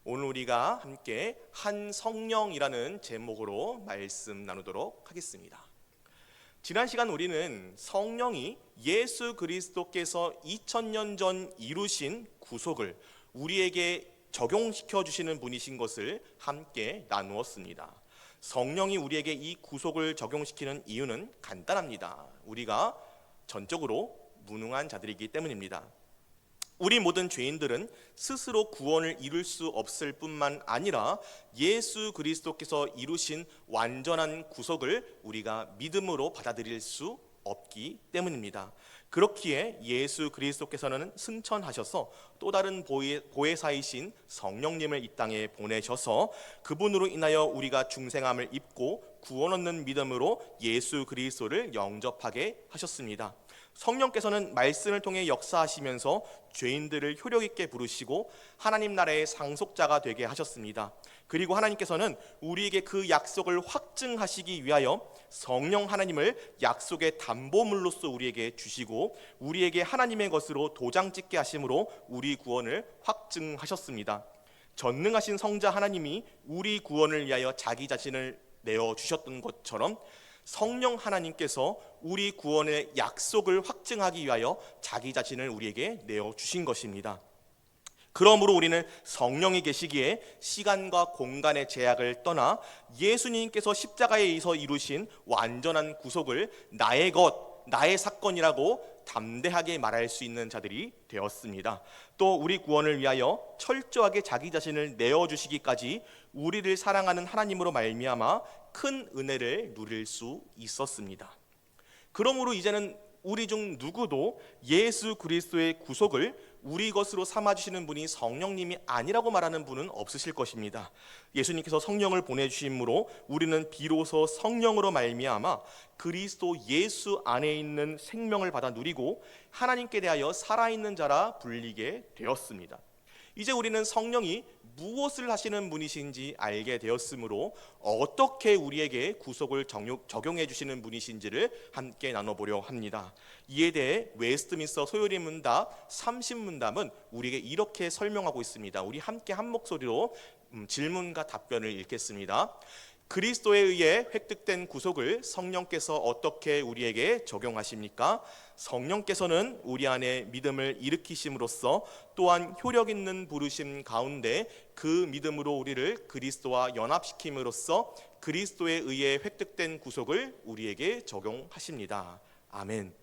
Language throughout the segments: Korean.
오늘 우리가 함께 한 성령이라는 제목으로 말씀 나누도록 하겠습니다. 지난 시간 우리는 성령이 예수 그리스도께서 2000년 전 이루신 구속을 우리에게 적용시켜 주시는 분이신 것을 함께 나누었습니다. 성령이 우리에게 이 구속을 적용시키는 이유는 간단합니다. 우리가 전적으로 무능한 자들이기 때문입니다. 우리 모든 죄인들은 스스로 구원을 이룰 수 없을 뿐만 아니라 예수 그리스도께서 이루신 완전한 구속을 우리가 믿음으로 받아들일 수 없기 때문입니다. 그렇기에 예수 그리스도께서는 승천하셔서 또 다른 보혜사이신 성령님을 이 땅에 보내셔서 그분으로 인하여 우리가 중생함을 입고 구원 얻는 믿음으로 예수 그리스도를 영접하게 하셨습니다. 성령께서는 말씀을 통해 역사하시면서 죄인들을 효력 있게 부르시고 하나님 나라의 상속자가 되게 하셨습니다. 그리고 하나님께서는 우리에게 그 약속을 확증하시기 위하여 성령 하나님을 약속의 담보물로서 우리에게 주시고 우리에게 하나님의 것으로 도장 찍게 하심으로 우리 구원을 확증하셨습니다. 전능하신 성자 하나님이 우리 구원을 위하여 자기 자신을 내어주셨던 것처럼 성령 하나님께서 우리 구원의 약속을 확증하기 위하여 자기 자신을 우리에게 내어주신 것입니다. 그러므로 우리는 성령이 계시기에 시간과 공간의 제약을 떠나 예수님께서 십자가에 의해서 이루신 완전한 구속을 나의 것, 나의 사건이라고 담대하게 말할 수 있는 자들이 되었습니다. 또 우리 구원을 위하여 철저하게 자기 자신을 내어주시기까지 우리를 사랑하는 하나님으로 말미암아 큰 은혜를 누릴 수 있었습니다. 그러므로 이제는 우리 중 누구도 예수 그리스도의 구속을 우리 것으로 삼아주시는 분이 성령님이 아니라고 말하는 분은 없으실 것입니다. 예수님께서 성령을 보내주심으로 우리는 비로소 성령으로 말미암아 그리스도 예수 안에 있는 생명을 받아 누리고 하나님께 대하여 살아있는 자라 불리게 되었습니다. 이제 우리는 성령이 무엇을 하시는 분이신지 알게 되었으므로 어떻게 우리에게 구속을 적용해 주시는 분이신지를 함께 나눠보려 합니다. 이에 대해 웨스트민스터 소요리 문답 30문답은 우리에게 이렇게 설명하고 있습니다. 우리 함께 한 목소리로 질문과 답변을 읽겠습니다. 그리스도에 의해 획득된 구속을 성령께서 어떻게 우리에게 적용하십니까? 성령께서는 우리 안에 믿음을 일으키심으로써 또한 효력 있는 부르심 가운데 그 믿음으로 우리를 그리스도와 연합시킴으로써 그리스도에 의해 획득된 구속을 우리에게 적용하십니다. 아멘.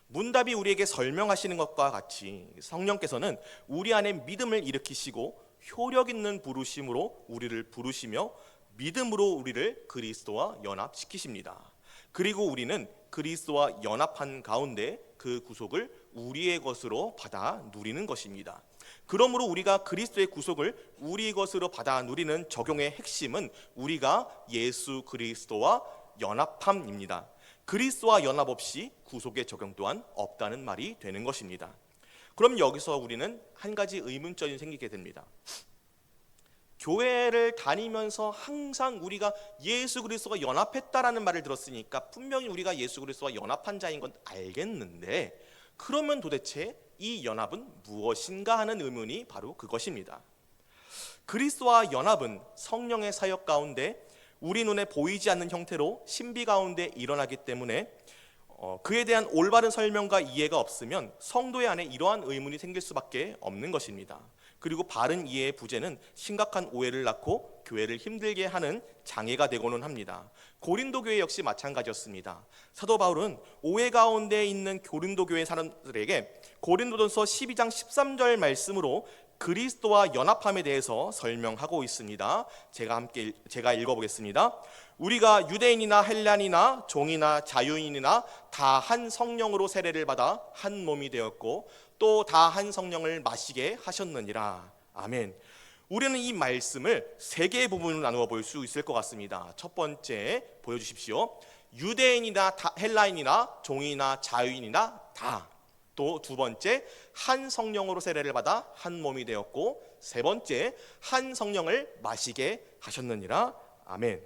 문답이 우리에게 설명하시는 것과 같이 성령께서는 우리 안에 믿음을 일으키시고 효력 있는 부르심으로 우리를 부르시며 믿음으로 우리를 그리스도와 연합시키십니다. 그리고 우리는 그리스도와 연합한 가운데 그 구속을 우리의 것으로 받아 누리는 것입니다. 그러므로 우리가 그리스도의 구속을 우리 것으로 받아 누리는 적용의 핵심은 우리가 예수 그리스도와 연합함입니다. 그리스도와 연합 없이 구속의 적용 또한 없다는 말이 되는 것입니다. 그럼 여기서 우리는 한 가지 의문점이 생기게 됩니다. 교회를 다니면서 항상 우리가 예수 그리스도와 연합했다라는 말을 들었으니까 분명히 우리가 예수 그리스도와 연합한 자인 건 알겠는데 그러면 도대체 이 연합은 무엇인가 하는 의문이 바로 그것입니다. 그리스도와 연합은 성령의 사역 가운데 우리 눈에 보이지 않는 형태로 신비 가운데 일어나기 때문에 그에 대한 올바른 설명과 이해가 없으면 성도의 안에 이러한 의문이 생길 수밖에 없는 것입니다. 그리고 바른 이해의 부재는 심각한 오해를 낳고 교회를 힘들게 하는 장애가 되고는 합니다. 고린도 교회 역시 마찬가지였습니다. 사도 바울은 오해 가운데 있는 고린도 교회 사람들에게 고린도전서 12장 13절 말씀으로 그리스도와 연합함에 대해서 설명하고 있습니다. 제가 읽어보겠습니다. 우리가 유대인이나 헬란이나 종이나 자유인이나 다 한 성령으로 세례를 받아 한 몸이 되었고 또 다 한 성령을 마시게 하셨느니라. 아멘. 우리는 이 말씀을 세 개의 부분으로 나누어 볼 수 있을 것 같습니다. 첫 번째 보여주십시오. 유대인이나 헬라인이나 종이나 자유인이나 다. 또 두 번째 한 성령으로 세례를 받아 한 몸이 되었고 세 번째 한 성령을 마시게 하셨느니라. 아멘.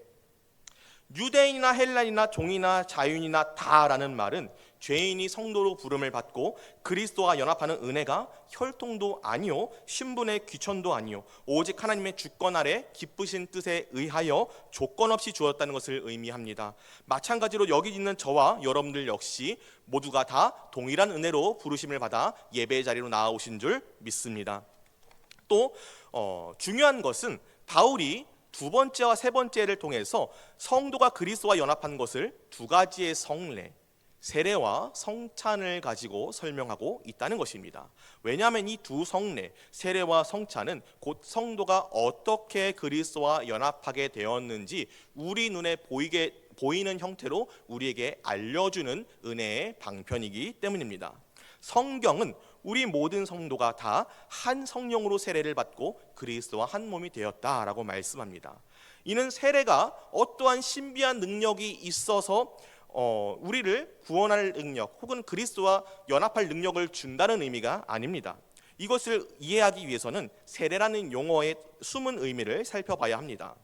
유대인이나 헬란이나 종이나 자유인이나 다라는 말은 죄인이 성도로 부름을 받고 그리스도와 연합하는 은혜가 혈통도 아니요 신분의 귀천도 아니요 오직 하나님의 주권 아래 기쁘신 뜻에 의하여 조건 없이 주었다는 것을 의미합니다. 마찬가지로 여기 있는 저와 여러분들 역시 모두가 다 동일한 은혜로 부르심을 받아 예배의 자리로 나아오신 줄 믿습니다. 또 중요한 것은 바울이 두 번째와 세 번째를 통해서 성도가 그리스도와 연합한 것을 두 가지의 성례, 세례와 성찬을 가지고 설명하고 있다는 것입니다. 왜냐하면 이 두 성례, 세례와 성찬은 곧 성도가 어떻게 그리스도와 연합하게 되었는지 우리 눈에 보이는 형태로 우리에게 알려주는 은혜의 방편이기 때문입니다. 성경은 우리 모든 성도가 다 한 성령으로 세례를 받고 그리스도와 한 몸이 되었다라고 말씀합니다. 이는 세례가 어떠한 신비한 능력이 있어서 우리를 구원할 능력 혹은 그리스도와 연합할 능력을 준다는 의미가 아닙니다. 이것을 이해하기 위해서는 세례라는 용어의 숨은 의미를 살펴봐야 합니다.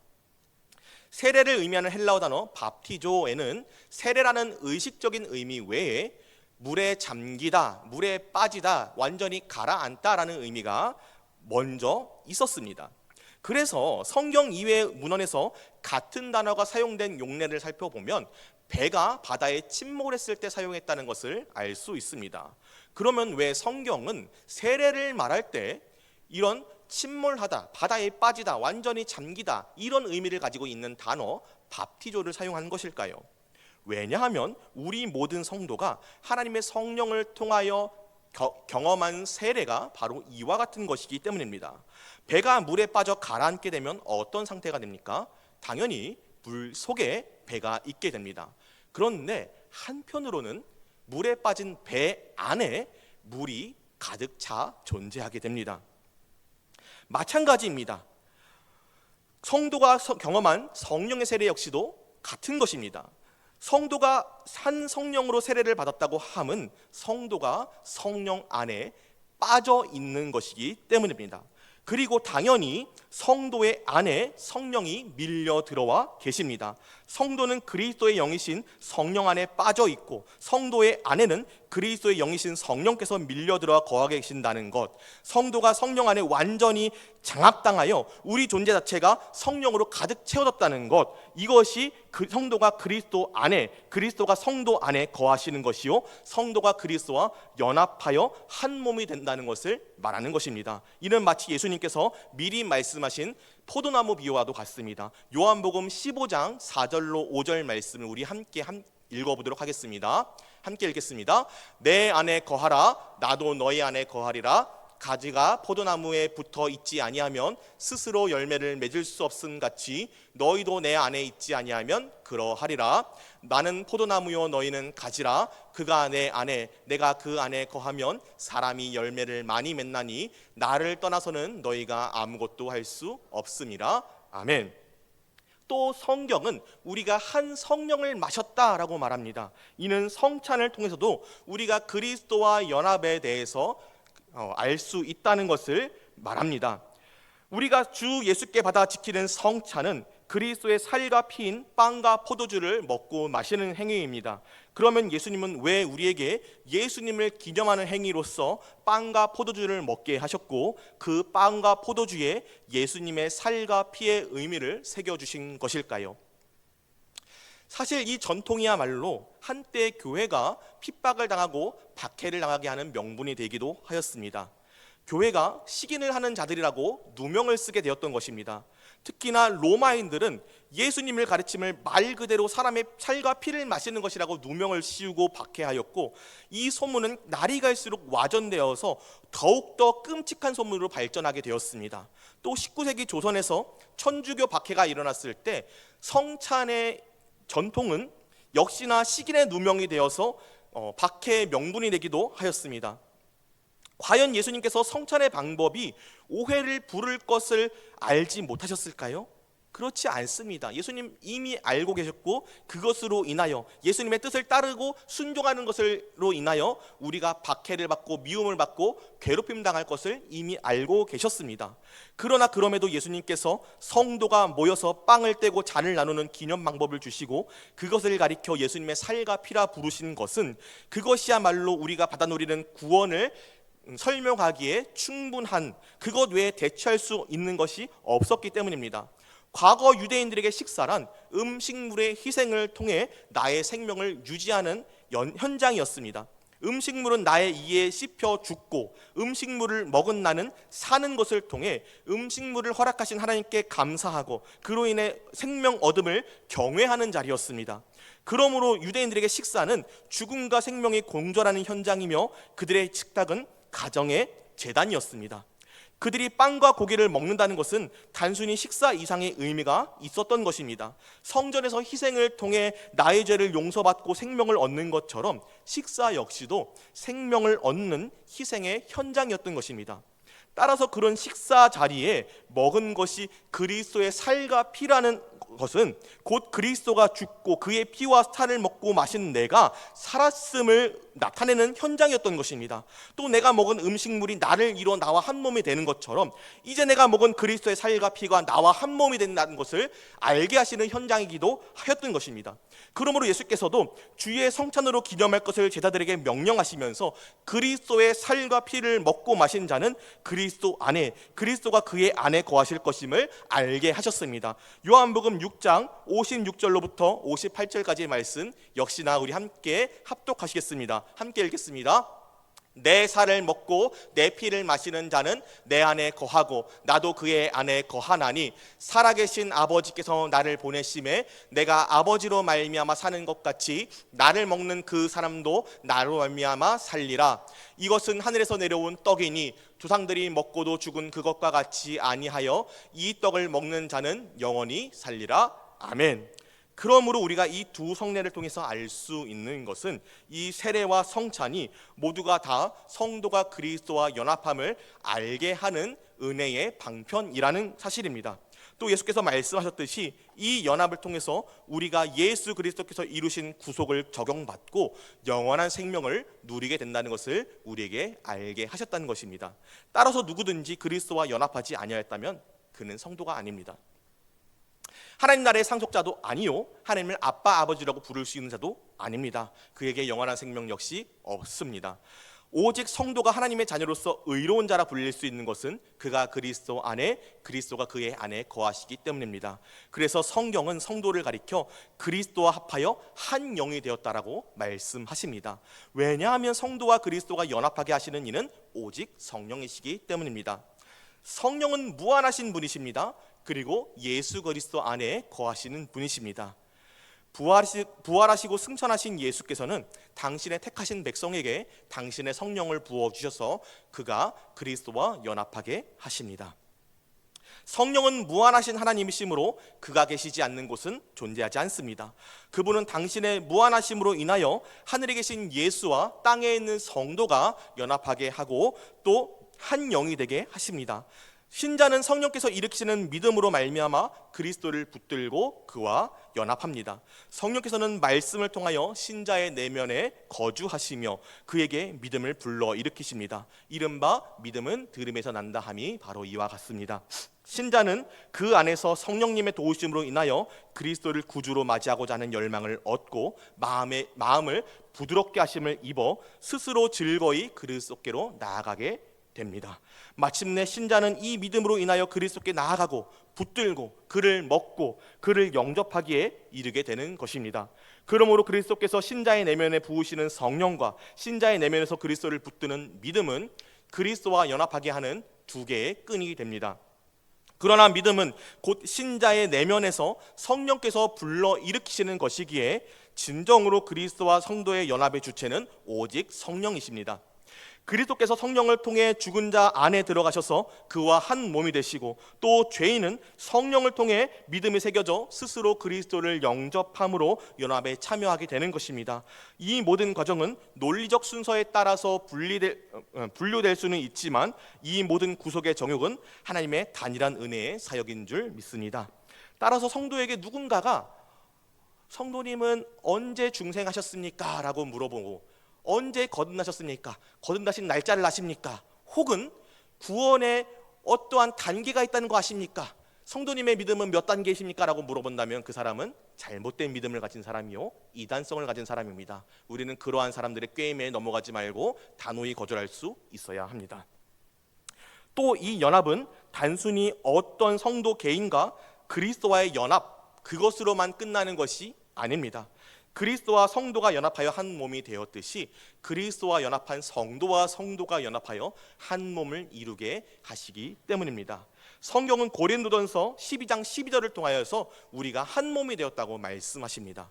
세례를 의미하는 헬라어 단어 밥티조에는 세례라는 의식적인 의미 외에 물에 잠기다, 물에 빠지다, 완전히 가라앉다라는 의미가 먼저 있었습니다. 그래서 성경 이외의 문헌에서 같은 단어가 사용된 용례를 살펴보면 배가 바다에 침몰했을 때 사용했다는 것을 알 수 있습니다. 그러면 왜 성경은 세례를 말할 때 이런 침몰하다, 바다에 빠지다, 완전히 잠기다 이런 의미를 가지고 있는 단어 밥티조를 사용한 것일까요? 왜냐하면 우리 모든 성도가 하나님의 성령을 통하여 경험한 세례가 바로 이와 같은 것이기 때문입니다. 배가 물에 빠져 가라앉게 되면 어떤 상태가 됩니까? 당연히 물 속에 배가 있게 됩니다. 그런데 한편으로는 물에 빠진 배 안에 물이 가득 차 존재하게 됩니다. 마찬가지입니다. 성도가 경험한 성령의 세례 역시도 같은 것입니다. 성도가 한 성령으로 세례를 받았다고 함은 성도가 성령 안에 빠져 있는 것이기 때문입니다. 그리고 당연히 성도의 안에 성령이 밀려 들어와 계십니다. 성도는 그리스도의 영이신 성령 안에 빠져 있고 성도의 안에는 그리스도의 영이신 성령께서 밀려 들어와 거하게 계신다는 것, 성도가 성령 안에 완전히 장악당하여 우리 존재 자체가 성령으로 가득 채워졌다는 것, 이것이 성도가 그리스도 안에, 그리스도가 성도 안에 거하시는 것이요 성도가 그리스도와 연합하여 한 몸이 된다는 것을 말하는 것입니다. 이는 마치 예수님께서 미리 말씀하신 포도나무 비유와도 같습니다. 요한복음 15장 4절로 5절 말씀을 우리 함께 읽어보도록 하겠습니다. 함께 읽겠습니다. 내 안에 거하라, 나도 너희 안에 거하리라. 가지가 포도나무에 붙어 있지 아니하면 스스로 열매를 맺을 수 없음 같이 너희도 내 안에 있지 아니하면 그러하리라. 나는 포도나무요 너희는 가지라. 그가 내 안에 내가 그 안에 거하면 사람이 열매를 많이 맺나니 나를 떠나서는 너희가 아무것도 할 수 없음이라. 아멘. 또 성경은 우리가 한 성령을 마셨다라고 말합니다. 이는 성찬을 통해서도 우리가 그리스도와 연합에 대해서 알 수 있다는 것을 말합니다. 우리가 주 예수께 받아 지키는 성찬은 그리스도의 살과 피인 빵과 포도주를 먹고 마시는 행위입니다. 그러면 예수님은 왜 우리에게 예수님을 기념하는 행위로서 빵과 포도주를 먹게 하셨고 그 빵과 포도주에 예수님의 살과 피의 의미를 새겨주신 것일까요? 사실 이 전통이야말로 한때 교회가 핍박을 당하고 박해를 당하게 하는 명분이 되기도 하였습니다. 교회가 식인을 하는 자들이라고 누명을 쓰게 되었던 것입니다. 특히나 로마인들은 예수님을 가르침을 말 그대로 사람의 살과 피를 마시는 것이라고 누명을 씌우고 박해하였고, 이 소문은 날이 갈수록 와전되어서 더욱더 끔찍한 소문으로 발전하게 되었습니다. 또 19세기 조선에서 천주교 박해가 일어났을 때 성찬의 전통은 역시나 식인의 누명이 되어서 박해의 명분이 되기도 하였습니다. 과연 예수님께서 성찬의 방법이 오해를 부를 것을 알지 못하셨을까요? 그렇지 않습니다. 예수님 이미 알고 계셨고 그것으로 인하여 예수님의 뜻을 따르고 순종하는 것으로 인하여 우리가 박해를 받고 미움을 받고 괴롭힘 당할 것을 이미 알고 계셨습니다. 그러나 그럼에도 예수님께서 성도가 모여서 빵을 떼고 잔을 나누는 기념 방법을 주시고 그것을 가리켜 예수님의 살과 피라 부르신 것은 그것이야말로 우리가 받아 누리는 구원을 설명하기에 충분한, 그것 외에 대체할 수 있는 것이 없었기 때문입니다. 과거 유대인들에게 식사란 음식물의 희생을 통해 나의 생명을 유지하는 현장이었습니다. 음식물은 나의 이에 씹혀 죽고 음식물을 먹은 나는 사는 것을 통해 음식물을 허락하신 하나님께 감사하고 그로 인해 생명 얻음을 경외하는 자리였습니다. 그러므로 유대인들에게 식사는 죽음과 생명이 공존하는 현장이며 그들의 식탁은 가정의 제단이었습니다. 그들이 빵과 고기를 먹는다는 것은 단순히 식사 이상의 의미가 있었던 것입니다. 성전에서 희생을 통해 나의 죄를 용서받고 생명을 얻는 것처럼 식사 역시도 생명을 얻는 희생의 현장이었던 것입니다. 따라서 그런 식사 자리에 먹은 것이 그리스도의 살과 피라는 것은 곧 그리스도가 죽고 그의 피와 살을 먹고 마신 내가 살았음을 나타내는 현장이었던 것입니다. 또 내가 먹은 음식물이 나를 이뤄 나와 한 몸이 되는 것처럼 이제 내가 먹은 그리스도의 살과 피가 나와 한 몸이 된다는 것을 알게 하시는 현장이기도 하였던 것입니다. 그러므로 예수께서도 주의 성찬으로 기념할 것을 제자들에게 명령하시면서 그리스도의 살과 피를 먹고 마신 자는 그리스도 안에, 그리스도가 그의 안에 거하실 것임을 알게 하셨습니다. 요한복음 6장 56절로부터 58절까지의 말씀 역시나 우리 함께 합독하시겠습니다. 함께 읽겠습니다. 내 살을 먹고 내 피를 마시는 자는 내 안에 거하고 나도 그의 안에 거하나니 살아계신 아버지께서 나를 보내심에 내가 아버지로 말미암아 사는 것 같이 나를 먹는 그 사람도 나로 말미암아 살리라. 이것은 하늘에서 내려온 떡이니 조상들이 먹고도 죽은 그것과 같이 아니하여 이 떡을 먹는 자는 영원히 살리라. 아멘. 그러므로 우리가 이 두 성례를 통해서 알 수 있는 것은 이 세례와 성찬이 모두가 다 성도가 그리스도와 연합함을 알게 하는 은혜의 방편이라는 사실입니다. 또 예수께서 말씀하셨듯이 이 연합을 통해서 우리가 예수 그리스도께서 이루신 구속을 적용받고 영원한 생명을 누리게 된다는 것을 우리에게 알게 하셨다는 것입니다. 따라서 누구든지 그리스도와 연합하지 아니하였다면 그는 성도가 아닙니다. 하나님 나라의 상속자도 아니요 하나님을 아빠 아버지라고 부를 수 있는 자도 아닙니다. 그에게 영원한 생명 역시 없습니다. 오직 성도가 하나님의 자녀로서 의로운 자라 불릴 수 있는 것은 그가 그리스도 안에, 그리스도가 그의 안에 거하시기 때문입니다. 그래서 성경은 성도를 가리켜 그리스도와 합하여 한 영이 되었다라고 말씀하십니다. 왜냐하면 성도와 그리스도가 연합하게 하시는 이는 오직 성령이시기 때문입니다. 성령은 무한하신 분이십니다. 그리고 예수 그리스도 안에 거하시는 분이십니다. 부활하시고 승천하신 예수께서는 당신의 택하신 백성에게 당신의 성령을 부어주셔서 그가 그리스도와 연합하게 하십니다. 성령은 무한하신 하나님이시므로 그가 계시지 않는 곳은 존재하지 않습니다. 그분은 당신의 무한하심으로 인하여 하늘에 계신 예수와 땅에 있는 성도가 연합하게 하고 또 한 영이 되게 하십니다. 신자는 성령께서 일으키시는 믿음으로 말미암아 그리스도를 붙들고 그와 연합합니다. 성령께서는 말씀을 통하여 신자의 내면에 거주하시며 그에게 믿음을 불러 일으키십니다. 이른바 믿음은 들음에서 난다 함이 바로 이와 같습니다. 신자는 그 안에서 성령님의 도우심으로 인하여 그리스도를 구주로 맞이하고자 하는 열망을 얻고 마음을 부드럽게 하심을 입어 스스로 즐거이 그리스도께로 나아가게 됩니다. 마침내 신자는 이 믿음으로 인하여 그리스도께 나아가고 붙들고 그를 먹고 그를 영접하기에 이르게 되는 것입니다. 그러므로 그리스도께서 신자의 내면에 부으시는 성령과 신자의 내면에서 그리스도를 붙드는 믿음은 그리스도와 연합하게 하는 두 개의 끈이 됩니다. 그러나 믿음은 곧 신자의 내면에서 성령께서 불러 일으키시는 것이기에 진정으로 그리스도와 성도의 연합의 주체는 오직 성령이십니다. 그리스도께서 성령을 통해 죽은 자 안에 들어가셔서 그와 한 몸이 되시고 또 죄인은 성령을 통해 믿음이 새겨져 스스로 그리스도를 영접함으로 연합에 참여하게 되는 것입니다. 이 모든 과정은 논리적 순서에 따라서 분류될 수는 있지만 이 모든 구속의 정욕은 하나님의 단일한 은혜의 사역인 줄 믿습니다. 따라서 성도에게 누군가가 성도님은 언제 중생하셨습니까? 라고 물어보고 언제 거듭나셨습니까? 거듭나신 날짜를 아십니까? 혹은 구원에 어떠한 단계가 있다는 거 아십니까? 성도님의 믿음은 몇 단계이십니까? 라고 물어본다면 그 사람은 잘못된 믿음을 가진 사람이요, 이단성을 가진 사람입니다. 우리는 그러한 사람들의 꾀임에 넘어가지 말고 단호히 거절할 수 있어야 합니다. 또 이 연합은 단순히 어떤 성도 개인과 그리스도와의 연합, 그것으로만 끝나는 것이 아닙니다. 그리스도와 성도가 연합하여 한 몸이 되었듯이 그리스도와 연합한 성도와 성도가 연합하여 한 몸을 이루게 하시기 때문입니다. 성경은 고린도전서 12장 12절을 통하여서 우리가 한 몸이 되었다고 말씀하십니다.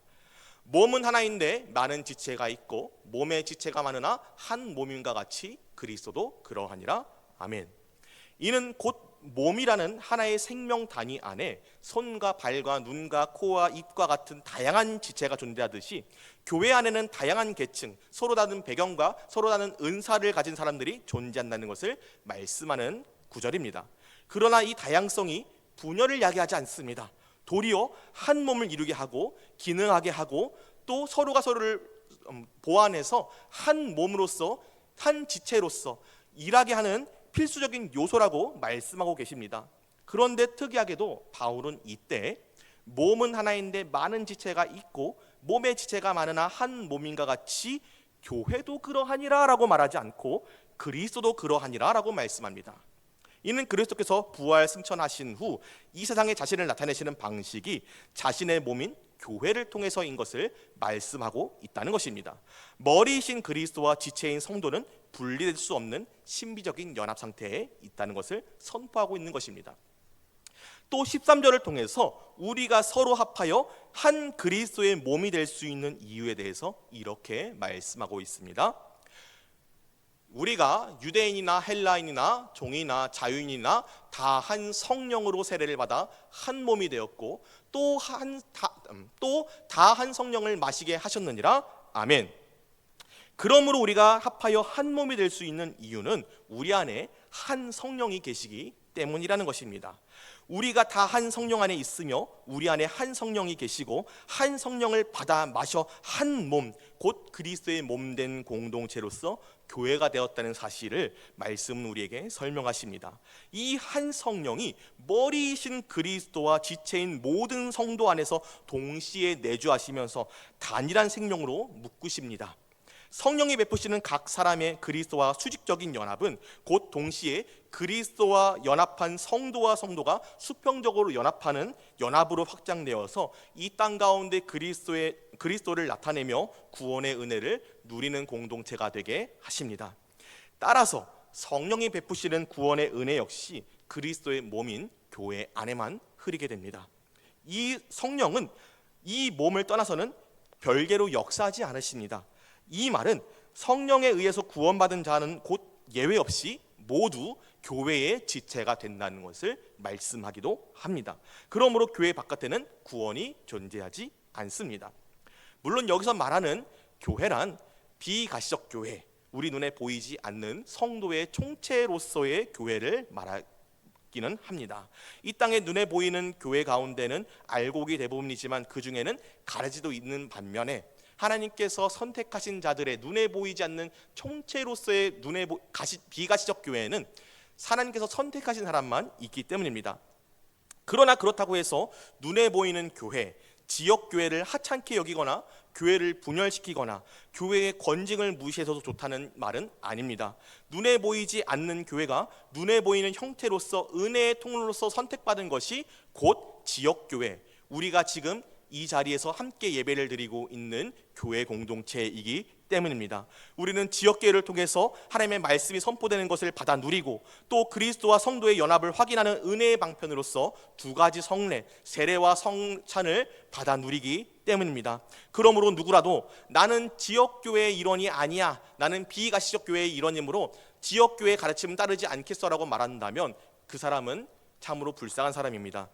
몸은 하나인데 많은 지체가 있고 몸의 지체가 많으나 한 몸인가 같이 그리스도도 그러하니라. 아멘. 이는 곧 몸이라는 하나의 생명 단위 안에 손과 발과 눈과 코와 입과 같은 다양한 지체가 존재하듯이 교회 안에는 다양한 계층, 서로 다른 배경과 서로 다른 은사를 가진 사람들이 존재한다는 것을 말씀하는 구절입니다. 그러나 이 다양성이 분열을 야기하지 않습니다. 도리어 한 몸을 이루게 하고 기능하게 하고 또 서로가 서로를 보완해서 한 몸으로서 한 지체로서 일하게 하는 필수적인 요소라고 말씀하고 계십니다. 그런데 특이하게도 바울은 이때 몸은 하나인데 많은 지체가 있고 몸의 지체가 많으나 한 몸인가 같이 교회도 그러하니라 라고 말하지 않고 그리스도도 그러하니라 라고 말씀합니다. 이는 그리스도께서 부활 승천하신 후 이 세상에 자신을 나타내시는 방식이 자신의 몸인 교회를 통해서인 것을 말씀하고 있다는 것입니다. 머리이신 그리스도와 지체인 성도는 분리될 수 없는 신비적인 연합 상태에 있다는 것을 선포하고 있는 것입니다. 또 13절을 통해서 우리가 서로 합하여 한 그리스도의 몸이 될 수 있는 이유에 대해서 이렇게 말씀하고 있습니다. 우리가 유대인이나 헬라인이나 종이나 자유인이나 다 한 성령으로 세례를 받아 한 몸이 되었고 또 다 한 성령을 마시게 하셨느니라. 아멘. 그러므로 우리가 합하여 한 몸이 될 수 있는 이유는 우리 안에 한 성령이 계시기 때문이라는 것입니다. 우리가 다 한 성령 안에 있으며 우리 안에 한 성령이 계시고 한 성령을 받아 마셔 한 몸, 곧 그리스도의 몸된 공동체로서 교회가 되었다는 사실을 말씀은 우리에게 설명하십니다. 이 한 성령이 머리이신 그리스도와 지체인 모든 성도 안에서 동시에 내주하시면서 단일한 생명으로 묶으십니다. 성령이 베푸시는 각 사람의 그리스도와 수직적인 연합은 곧 동시에 그리스도와 연합한 성도와 성도가 수평적으로 연합하는 연합으로 확장되어서 이 땅 가운데 그리스도를 나타내며 구원의 은혜를 누리는 공동체가 되게 하십니다. 따라서 성령이 베푸시는 구원의 은혜 역시 그리스도의 몸인 교회 안에만 흐르게 됩니다. 이 성령은 이 몸을 떠나서는 별개로 역사하지 않으십니다. 이 말은 성령에 의해서 구원받은 자는 곧 예외 없이 모두 교회의 지체가 된다는 것을 말씀하기도 합니다. 그러므로 교회 바깥에는 구원이 존재하지 않습니다. 물론 여기서 말하는 교회란 비가시적 교회, 우리 눈에 보이지 않는 성도의 총체로서의 교회를 말하기는 합니다. 이 땅에 눈에 보이는 교회 가운데는 알곡이 대부분이지만 그 중에는 가라지도 있는 반면에 하나님께서 선택하신 자들의 눈에 보이지 않는 총체로서의 비가시적 교회는 하나님께서 선택하신 사람만 있기 때문입니다. 그러나 그렇다고 해서 눈에 보이는 교회, 지역교회를 하찮게 여기거나 교회를 분열시키거나 교회의 권징을 무시해서도 좋다는 말은 아닙니다. 눈에 보이지 않는 교회가 눈에 보이는 형태로서 은혜의 통로로서 선택받은 것이 곧 지역교회, 우리가 지금 이 자리에서 함께 예배를 드리고 있는 교회 공동체이기 때문입니다. 우리는 지역교회를 통해서 하나님의 말씀이 선포되는 것을 받아 누리고 또 그리스도와 성도의 연합을 확인하는 은혜의 방편으로서 두 가지 성례, 세례와 성찬을 받아 누리기 때문입니다. 그러므로 누구라도 나는 지역교회의 일원이 아니야, 나는 비가시적 교회의 일원이므로 지역교회의 가르침은 따르지 않겠어라고 말한다면 그 사람은 참으로 불쌍한 사람입니다.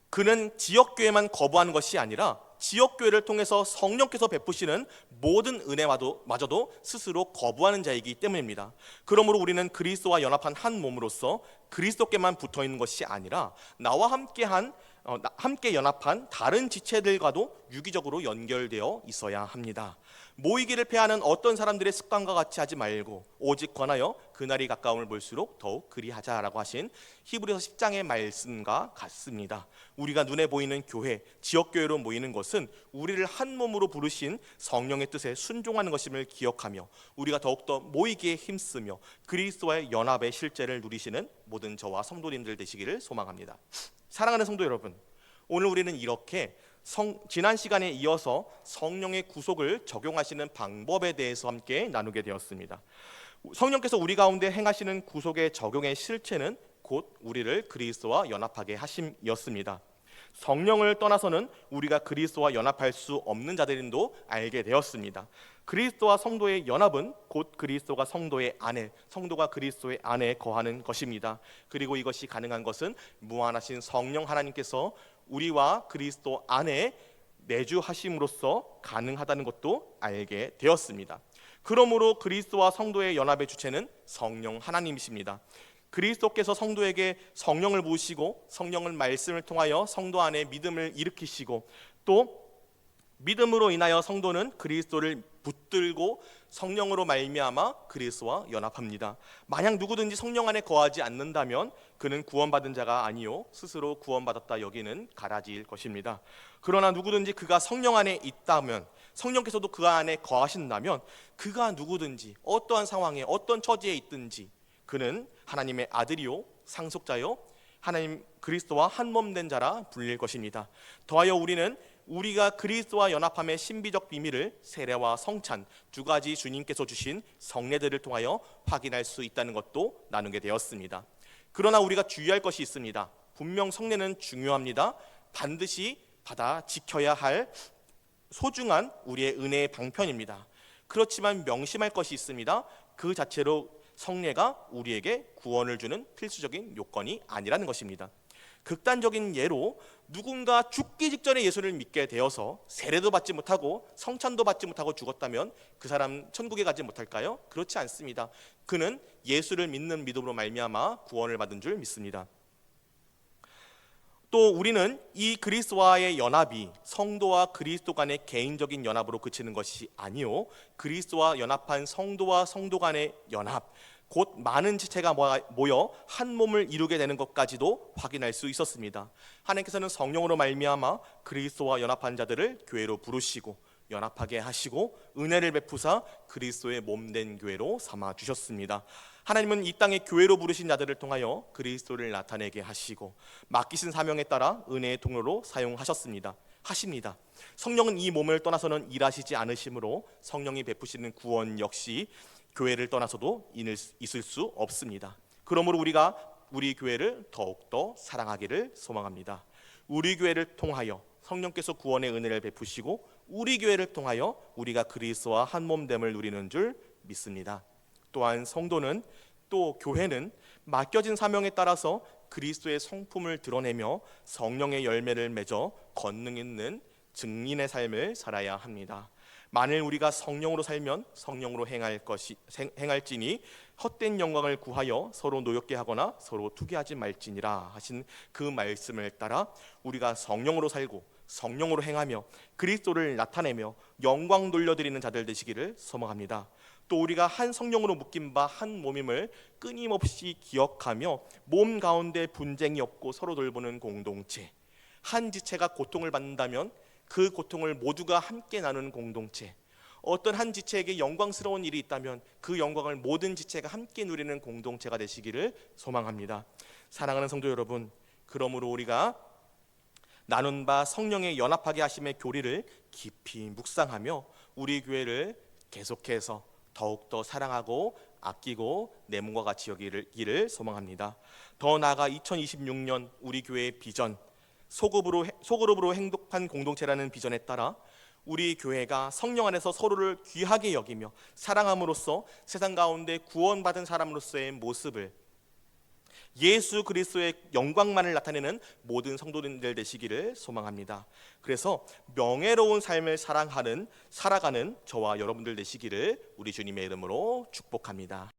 그는 지역교회만 거부하는 것이 아니라 지역교회를 통해서 성령께서 베푸시는 모든 은혜마저도 스스로 거부하는 자이기 때문입니다. 그러므로 우리는 그리스도와 연합한 한 몸으로서 그리스도께만 붙어있는 것이 아니라 나와 함께 연합한 다른 지체들과도 유기적으로 연결되어 있어야 합니다. 모이기를 패하는 어떤 사람들의 습관과 같이 하지 말고 오직 권하여 그날이 가까움을 볼수록 더욱 그리하자라고 하신 히브리서 10장의 말씀과 같습니다. 우리가 눈에 보이는 교회, 지역교회로 모이는 것은 우리를 한 몸으로 부르신 성령의 뜻에 순종하는 것임을 기억하며 우리가 더욱더 모이기에 힘쓰며 그리스도와의 연합의 실제를 누리시는 모든 저와 성도님들 되시기를 소망합니다. 사랑하는 성도 여러분, 오늘 우리는 이렇게 지난 시간에 이어서 성령의 구속을 적용하시는 방법에 대해서 함께 나누게 되었습니다. 성령께서 우리 가운데 행하시는 구속의 적용의 실체는 곧 우리를 그리스도와 연합하게 하심이었습니다. 성령을 떠나서는 우리가 그리스도와 연합할 수 없는 자들임도 알게 되었습니다. 그리스도와 성도의 연합은 곧 그리스도가 성도의 안에, 성도가 그리스도의 안에 거하는 것입니다. 그리고 이것이 가능한 것은 무한하신 성령 하나님께서 우리와 그리스도 안에 내주하심으로써 가능하다는 것도 알게 되었습니다. 그러므로 그리스도와 성도의 연합의 주체는 성령 하나님이십니다. 그리스도께서 성도에게 성령을 부으시고 성령을 말씀을 통하여 성도 안에 믿음을 일으키시고 또 믿음으로 인하여 성도는 그리스도를 붙들고 성령으로 말미암아 그리스도와 연합합니다. 만약 누구든지 성령 안에 거하지 않는다면 그는 구원받은 자가 아니요 스스로 구원받았다 여기는 가라지일 것입니다. 그러나 누구든지 그가 성령 안에 있다면, 성령께서도 그 안에 거하신다면 그가 누구든지 어떠한 상황에 어떤 처지에 있든지 그는 하나님의 아들이요 상속자요 하나님 그리스도와 한 몸 된 자라 불릴 것입니다. 더하여 우리가 그리스도와 연합함의 신비적 비밀을 세례와 성찬 두 가지 주님께서 주신 성례들을 통하여 확인할 수 있다는 것도 나누게 되었습니다. 그러나 우리가 주의할 것이 있습니다. 분명 성례는 중요합니다. 반드시 받아 지켜야 할 소중한 우리의 은혜의 방편입니다. 그렇지만 명심할 것이 있습니다. 그 자체로 성례가 우리에게 구원을 주는 필수적인 요건이 아니라는 것입니다. 극단적인 예로 누군가 죽기 직전에 예수를 믿게 되어서 세례도 받지 못하고 성찬도 받지 못하고 죽었다면 그 사람 천국에 가지 못할까요? 그렇지 않습니다. 그는 예수를 믿는 믿음으로 말미암아 구원을 받은 줄 믿습니다. 또 우리는 이 그리스도와의 연합이 성도와 그리스도 간의 개인적인 연합으로 그치는 것이 아니요 그리스도와 연합한 성도와 성도 간의 연합, 곧 많은 지체가 모여 한 몸을 이루게 되는 것까지도 확인할 수 있었습니다. 하나님께서는 성령으로 말미암아 그리스도와 연합한 자들을 교회로 부르시고 연합하게 하시고 은혜를 베푸사 그리스도의 몸된 교회로 삼아 주셨습니다. 하나님은 이 땅에 교회로 부르신 자들을 통하여 그리스도를 나타내게 하시고 맡기신 사명에 따라 은혜의 통로로 사용하셨습니다. 성령은 이 몸을 떠나서는 일하시지 않으시므로 성령이 베푸시는 구원 역시 교회를 떠나서도 있을 수 없습니다. 그러므로 우리가 우리 교회를 더욱더 사랑하기를 소망합니다. 우리 교회를 통하여 성령께서 구원의 은혜를 베푸시고 우리 교회를 통하여 우리가 그리스도와 한 몸됨을 누리는 줄 믿습니다. 또한 성도는 또 교회는 맡겨진 사명에 따라서 그리스도의 성품을 드러내며 성령의 열매를 맺어 권능 있는 증인의 삶을 살아야 합니다. 만일 우리가 성령으로 살면 성령으로 행할지니 헛된 영광을 구하여 서로 노엽게 하거나 서로 투기하지 말지니라 하신 그 말씀을 따라 우리가 성령으로 살고 성령으로 행하며 그리스도를 나타내며 영광 돌려드리는 자들 되시기를 소망합니다. 또 우리가 한 성령으로 묶인 바 한 몸임을 끊임없이 기억하며 몸 가운데 분쟁이 없고 서로 돌보는 공동체, 한 지체가 고통을 받는다면 그 고통을 모두가 함께 나누는 공동체, 어떤 한 지체에게 영광스러운 일이 있다면 그 영광을 모든 지체가 함께 누리는 공동체가 되시기를 소망합니다. 사랑하는 성도 여러분, 그러므로 우리가 나눈 바 성령의 연합하게 하심의 교리를 깊이 묵상하며 우리 교회를 계속해서 더욱더 사랑하고 아끼고 내 몸과 같이 여기기를 소망합니다. 더 나아가 2026년 우리 교회의 비전, 소그룹으로 행복한 공동체라는 비전에 따라 우리 교회가 성령 안에서 서로를 귀하게 여기며 사랑함으로써 세상 가운데 구원받은 사람으로서의 모습을 예수 그리스도의 영광만을 나타내는 모든 성도님들 되시기를 소망합니다. 그래서 명예로운 삶을 살아가는 저와 여러분들 되시기를 우리 주님의 이름으로 축복합니다.